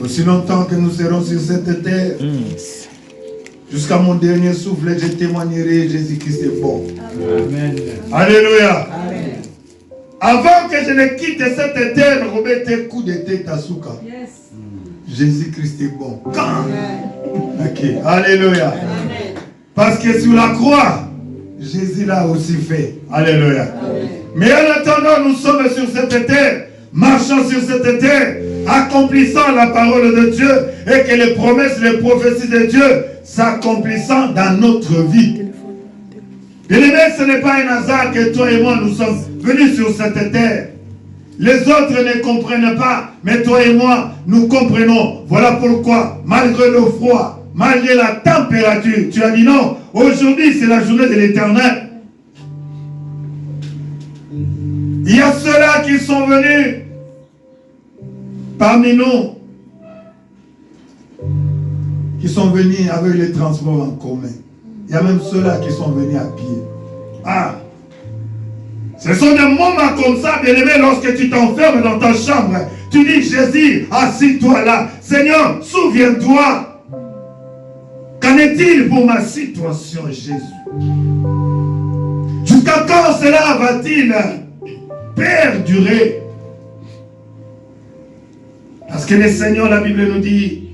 Aussi longtemps que nous serons sur cette terre, jusqu'à mon dernier souffle, je témoignerai Jésus-Christ est bon. Amen. Alléluia. Amen. Avant que je ne quitte cette terre, remettez coup de tête à Souka. Yes. Jésus-Christ est bon. Quand? Ok. Alléluia. Amen. Parce que sur la croix, Jésus l'a aussi fait. Alléluia. Amen. Mais en attendant, nous sommes sur cette terre, marchant sur cette terre, accomplissant la parole de Dieu et que les promesses, les prophéties de Dieu s'accomplissant dans notre vie. Bien-aimé, ce n'est pas un hasard que toi et moi nous sommes venus sur cette terre. Les autres ne comprennent pas, mais toi et moi, nous comprenons. Voilà pourquoi, malgré le froid, malgré la température, tu as dit non, aujourd'hui c'est la journée de l'Éternel. Il y a ceux-là qui sont venus parmi nous, qui sont venus avec les transports en commun. Il y a même ceux-là qui sont venus à pied. Ah! Ce sont des moments comme ça, bien-aimé, lorsque tu t'enfermes dans ta chambre. Tu dis, Jésus, assis-toi là. Seigneur, souviens-toi. Qu'en est-il pour ma situation, Jésus? Jusqu'à quand cela va-t-il perdurer? Parce que le Seigneur, la Bible nous dit,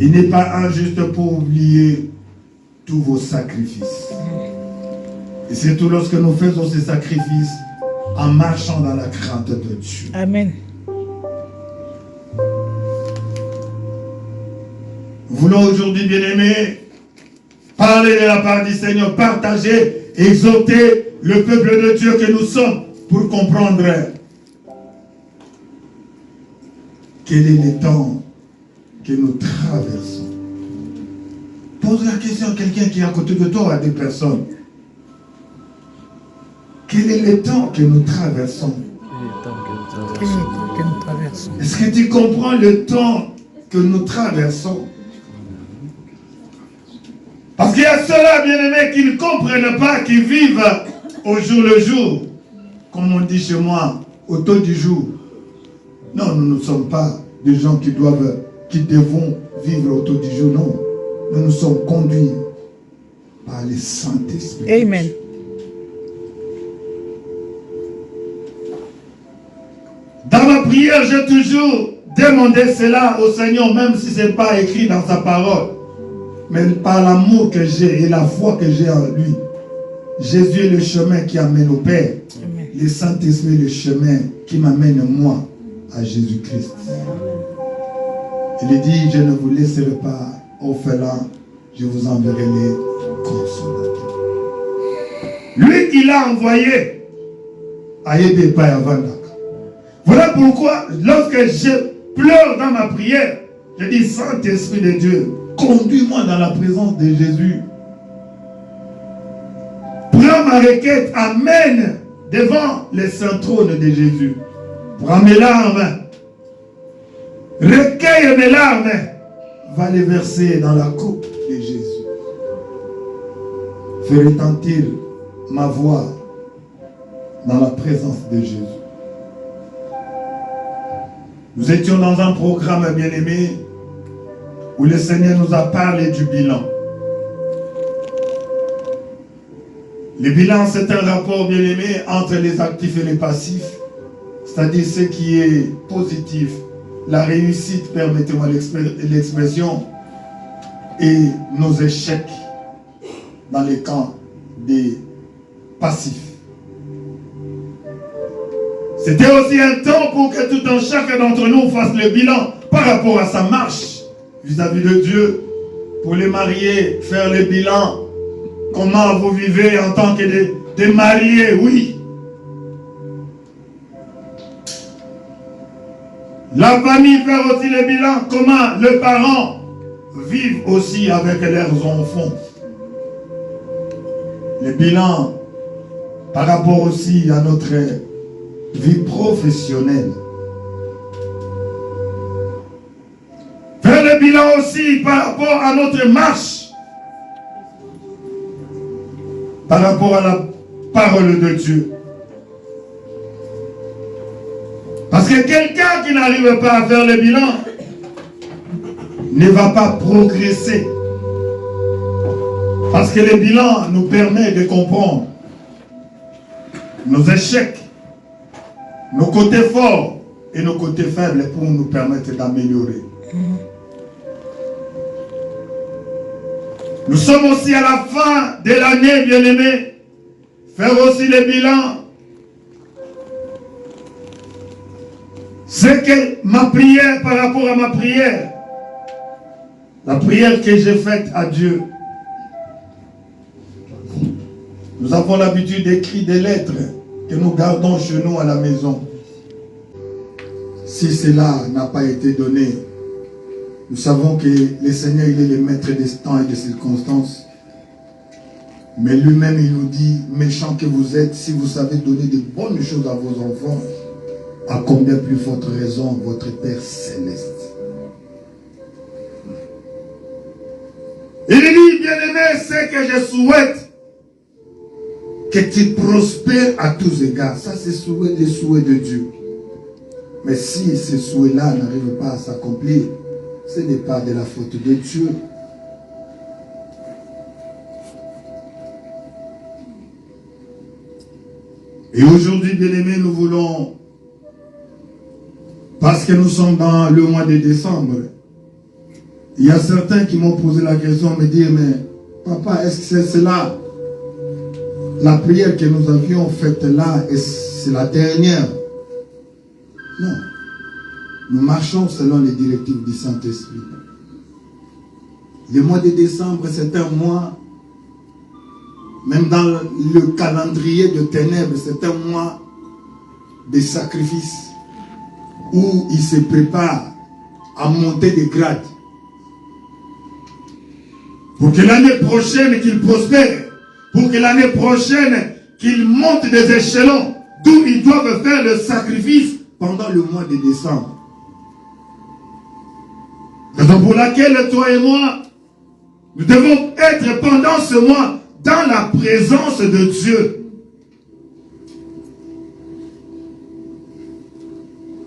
il n'est pas injuste pour oublier tous vos sacrifices. Et surtout lorsque nous faisons ces sacrifices en marchant dans la crainte de Dieu. Amen. Nous voulons aujourd'hui, bien-aimés, parler de la part du Seigneur, partager, exhorter le peuple de Dieu que nous sommes pour comprendre quel est le temps que nous traversons. Pose la question à quelqu'un qui est à côté de toi, à des personnes. Quel est le temps que nous traversons? Est-ce que tu comprends le temps que nous traversons? Parce qu'il y a ceux-là, bien-aimés, qui ne comprennent pas, qui vivent au jour le jour. Comme on dit chez moi, au taux du jour. Non, nous ne sommes pas des gens qui devons vivre au taux du jour, non. Nous sommes conduits par le Saint-Esprit. Amen. Dans ma prière, j'ai toujours demandé cela au Seigneur, même si ce n'est pas écrit dans sa parole. Mais par l'amour que j'ai et la foi que j'ai en lui. Jésus est le chemin qui amène au Père. Amen. Le Saint-Esprit est le chemin qui m'amène moi à Jésus-Christ. Il dit, je ne vous laisserai pas orphelins, je vous enverrai les consolateurs. Lui qui l'a envoyé à aider pas avant. Voilà pourquoi, lorsque je pleure dans ma prière, je dis, Saint-Esprit de Dieu, conduis-moi dans la présence de Jésus. Prends ma requête, amène devant le saint trône de Jésus. Prends mes larmes, recueille mes larmes, va les verser dans la coupe de Jésus. Fais retentir ma voix dans la présence de Jésus. Nous étions dans un programme bien-aimé où le Seigneur nous a parlé du bilan. Le bilan, c'est un rapport bien-aimé entre les actifs et les passifs, c'est-à-dire ce qui est positif, la réussite, permettez-moi l'expression, et nos échecs dans les camps des passifs. C'était aussi un temps pour que tout un chacun d'entre nous fasse le bilan par rapport à sa marche vis-à-vis de Dieu. Pour les mariés, faire le bilan. Comment vous vivez en tant que des mariés, oui. La famille fait aussi le bilan. Comment les parents vivent aussi avec leurs enfants. Le bilan par rapport aussi à notre vie professionnelle. Faire le bilan aussi par rapport à notre marche. Par rapport à la parole de Dieu. Parce que quelqu'un qui n'arrive pas à faire le bilan, ne va pas progresser. Parce que le bilan nous permet de comprendre nos échecs, nos côtés forts et nos côtés faibles pour nous permettre d'améliorer. Nous sommes aussi à la fin de l'année, bien-aimés. Faire aussi le bilan. C'est que ma prière par rapport à ma prière, la prière que j'ai faite à Dieu, nous avons l'habitude d'écrire des lettres que nous gardons chez nous à la maison. Si cela n'a pas été donné, nous savons que le Seigneur, il est le maître des temps et des circonstances. Mais lui-même, il nous dit, méchant que vous êtes, si vous savez donner de bonnes choses à vos enfants, à combien plus forte raison votre Père Céleste. Il dit, bien-aimé, c'est que je souhaite que tu prospères à tous égards. Ça, c'est le souhait de Dieu. Mais si ce souhait-là n'arrive pas à s'accomplir, ce n'est pas de la faute de Dieu. Et aujourd'hui, bien-aimés, nous voulons, parce que nous sommes dans le mois de décembre, il y a certains qui m'ont posé la question, me dire, mais papa, est-ce que c'est cela, la prière que nous avions faite là, et c'est la dernière? Non. Nous marchons selon les directives du Saint-Esprit. Le mois de décembre, c'est un mois, même dans le calendrier de ténèbres, c'est un mois de sacrifice où il se prépare à monter des grades. Pour que l'année prochaine qu'il prospère, pour que l'année prochaine qu'il monte des échelons, d'où ils doivent faire le sacrifice pendant le mois de décembre. Raison pour laquelle toi et moi, nous devons être pendant ce mois dans la présence de Dieu.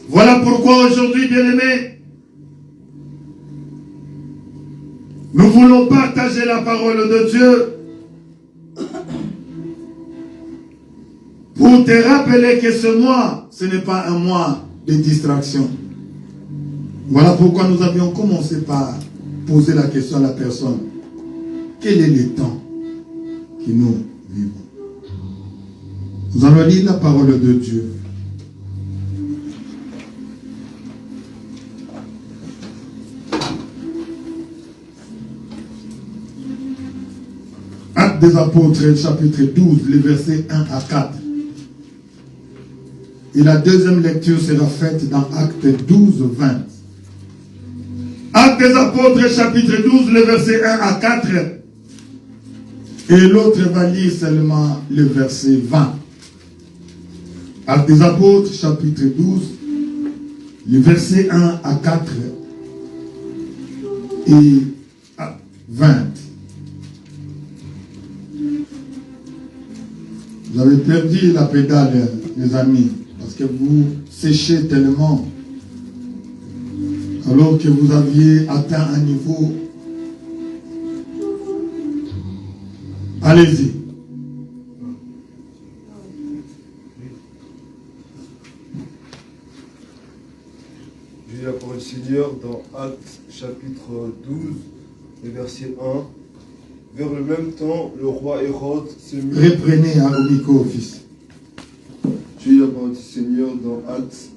Voilà pourquoi aujourd'hui, bien-aimés, nous voulons partager la parole de Dieu pour te rappeler que ce mois, ce n'est pas un mois de distraction. Voilà pourquoi nous avions commencé par poser la question à la personne. Quel est le temps que nous vivons? Nous allons lire la parole de Dieu. Actes des Apôtres, chapitre 12, les versets 1 à 4. Et la deuxième lecture sera faite dans Actes 12, 20. Actes des Apôtres, chapitre 12, le verset 1 à 4. Et l'autre va lire seulement le verset 20. Actes des Apôtres, chapitre 12, le verset 1 à 4 et 20. Vous avez perdu la pédale, les amis, parce que vous séchez tellement. Alors que vous aviez atteint un niveau. Allez-y. Je lis la parole du Seigneur dans Actes chapitre 12, le verset 1. Vers le même temps, le roi Hérode se mit... Reprenez au micro, fils. Je lis la parole du Seigneur dans Actes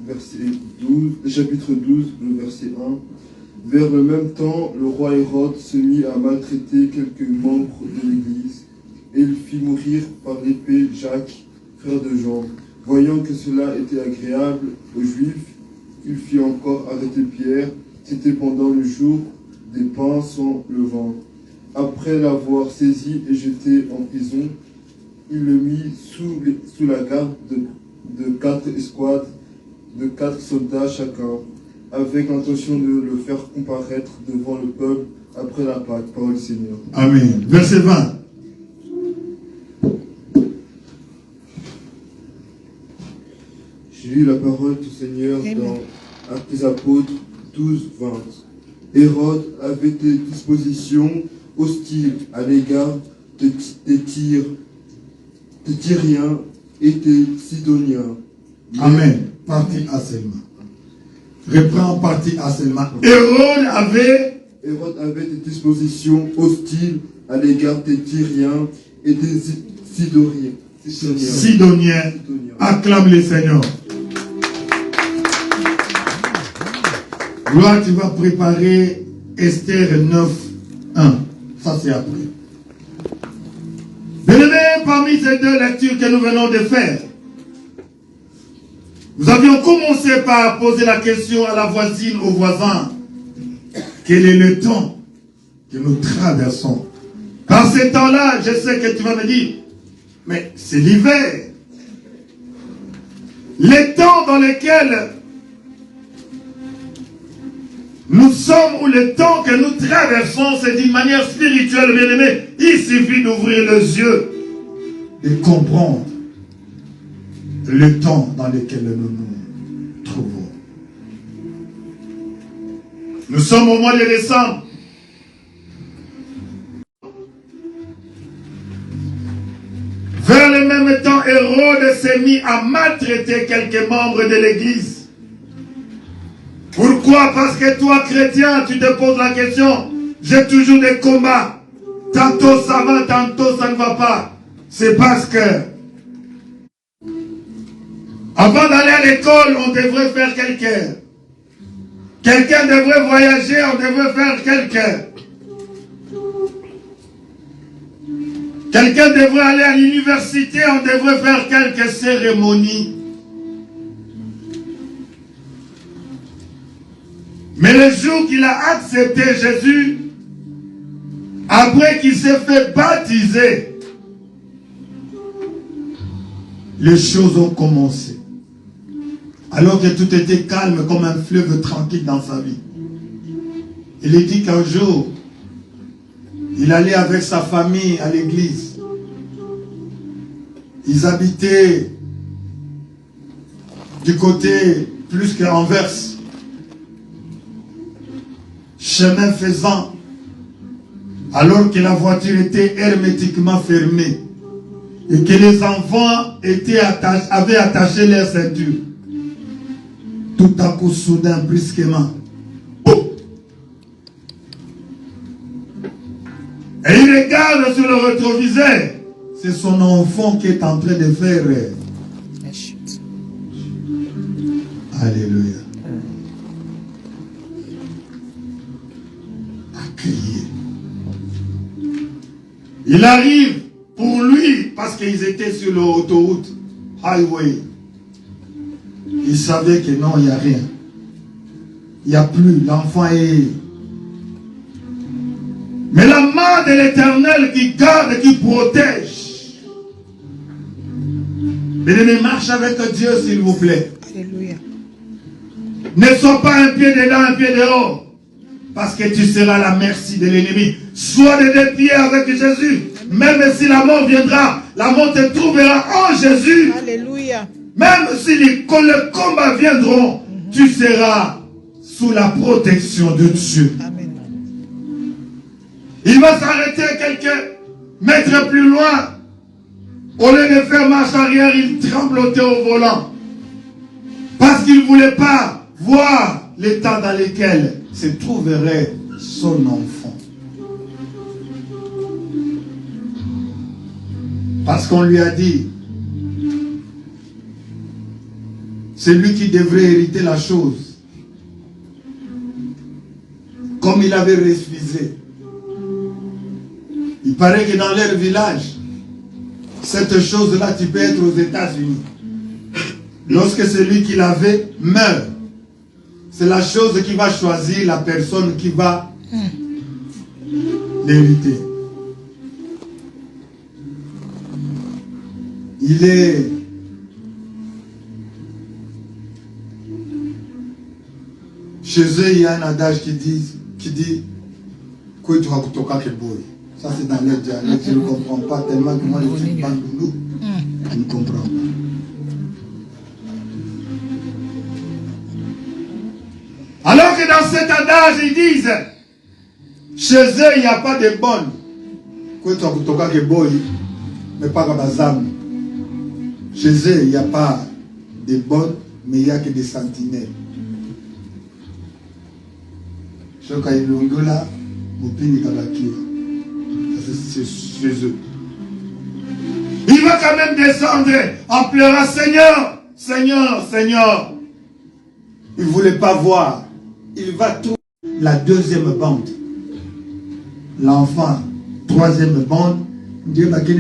chapitre 12, le verset 1. Vers le même temps, le roi Hérode se mit à maltraiter quelques membres de l'Église, et il fit mourir par l'épée Jacques, frère de Jean. Voyant que cela était agréable aux Juifs, il fit encore arrêter Pierre. C'était pendant le jour des pains sans levain. Après l'avoir saisi et jeté en prison, il le mit sous la garde de 4 escouades, de 4 soldats chacun, avec l'intention de le faire comparaître devant le peuple après la Pâque. Parole du Seigneur. Amen. Verset 20. J'ai lu la parole du Seigneur dans Actes des Apôtres 12, 20. Hérode avait des dispositions hostiles à l'égard des Tyriens et des Sidoniens. Amen. Partie A seulement. Reprends partie A seulement. Hérode avait des dispositions hostiles à l'égard des Tyriens et des Sidoniens. Acclame le Seigneur. Gloire, tu vas préparer Esther 9, 1. Ça, c'est après. Bien-aimés, parmi ces deux lectures que nous venons de faire, nous avions commencé par poser la question à la voisine, au voisin. Quel est le temps que nous traversons? Par ce temps-là, je sais que tu vas me dire, mais c'est l'hiver. Les temps dans lesquels nous sommes, ou le temps que nous traversons, c'est d'une manière spirituelle, bien-aimé. Il suffit d'ouvrir les yeux, de comprendre le temps dans lequel nous nous trouvons. Nous sommes au mois de décembre. Vers le même temps, Hérode s'est mis à maltraiter quelques membres de l'Église. Pourquoi? Parce que toi, chrétien, tu te poses la question. J'ai toujours des combats. Tantôt ça va, tantôt ça ne va pas. C'est parce que avant d'aller à l'école, on devrait faire quelqu'un. Quelqu'un devrait voyager, on devrait faire quelqu'un. Quelqu'un devrait aller à l'université, on devrait faire quelques cérémonies. Mais le jour qu'il a accepté Jésus, après qu'il s'est fait baptiser, les choses ont commencé. Alors que tout était calme comme un fleuve tranquille dans sa vie. Il est dit qu'un jour, il allait avec sa famille à l'église. Ils habitaient du côté plus qu'Anvers. Chemin faisant, alors que la voiture était hermétiquement fermée et que les enfants avaient attaché leur ceinture. Tout à coup, soudain, brusquement, boum! Et il regarde sur le rétroviseur. C'est son enfant qui est en train de faire. Alléluia. Il arrive pour lui, parce qu'ils étaient sur l'autoroute, highway. Il savait que non, il n'y a rien. Il n'y a plus, l'enfant est... Mais la main de l'Éternel qui garde, qui protège. Bien-aimé, marche avec Dieu, s'il vous plaît. Alléluia. Ne sois pas un pied dedans, un pied dehors. Parce que tu seras à la merci de l'ennemi. Sois de deux pieds avec Jésus. Même si la mort viendra, la mort te trouvera en Jésus. Alléluia. Même si les combats viendront, tu seras sous la protection de Dieu. Amen. Il va s'arrêter quelques mètres plus loin. Au lieu de faire marche arrière, il tremblotait au volant. Parce qu'il ne voulait pas voir l'état dans lequel se trouverait son enfant. Parce qu'on lui a dit, c'est lui qui devrait hériter la chose. Comme il avait refusé. Il paraît que dans leur village, cette chose-là, tu peux être aux États-Unis. Lorsque celui qui l'avait meurt, c'est la chose qui va choisir la personne qui va l'hériter. Il est chez eux, il y a un adage qui dit que tu vas kutoka keboy. Ça c'est dans leur dialecte, je ne comprends pas tellement que moi je suis pas loulou. Je ne comprends pas. Alors que dans cet adage, ils disent, chez eux, il n'y a pas de bonnes. Mais pas comme Azam. Chez eux, il n'y a pas de bonnes, mais il n'y a que des sentinelles. C'est chez eux. Il va quand même descendre en pleurant, Seigneur, Seigneur, Seigneur. Il ne voulait pas voir. Il va trouver la deuxième bande. L'enfant, troisième bande. Dieu va gagner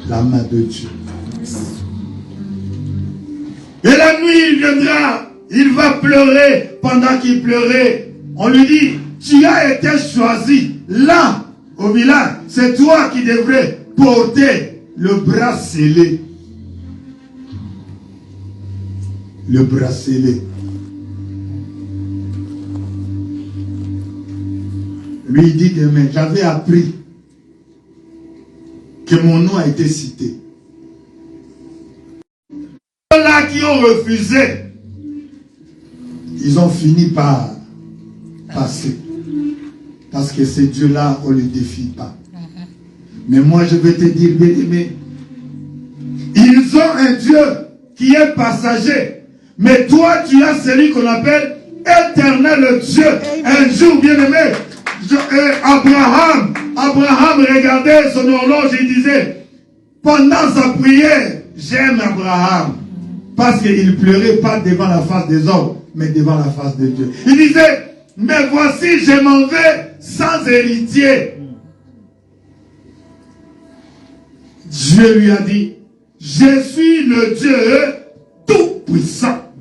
la main de Dieu. Et la nuit, il viendra. Il va pleurer. Pendant qu'il pleurait, on lui dit, tu as été choisi là, au village. C'est toi qui devrais porter le bracelet. Le bracelet. Lui, il dit demain, j'avais appris que mon nom a été cité. Ceux-là qui ont refusé, ils ont fini par passer. Parce que ces dieux-là, on ne les défie pas. Mais moi, je vais te dire, bien-aimé, ils ont un Dieu qui est passager. Mais toi, tu as celui qu'on appelle éternel Dieu. Un jour, bien-aimé, Abraham regardait son horloge et disait, pendant sa prière, j'aime Abraham. Parce qu'il ne pleurait pas devant la face des hommes, mais devant la face de Dieu. Il disait, mais voici, je m'en vais sans héritier. Dieu lui a dit, je suis le Dieu tout-puissant.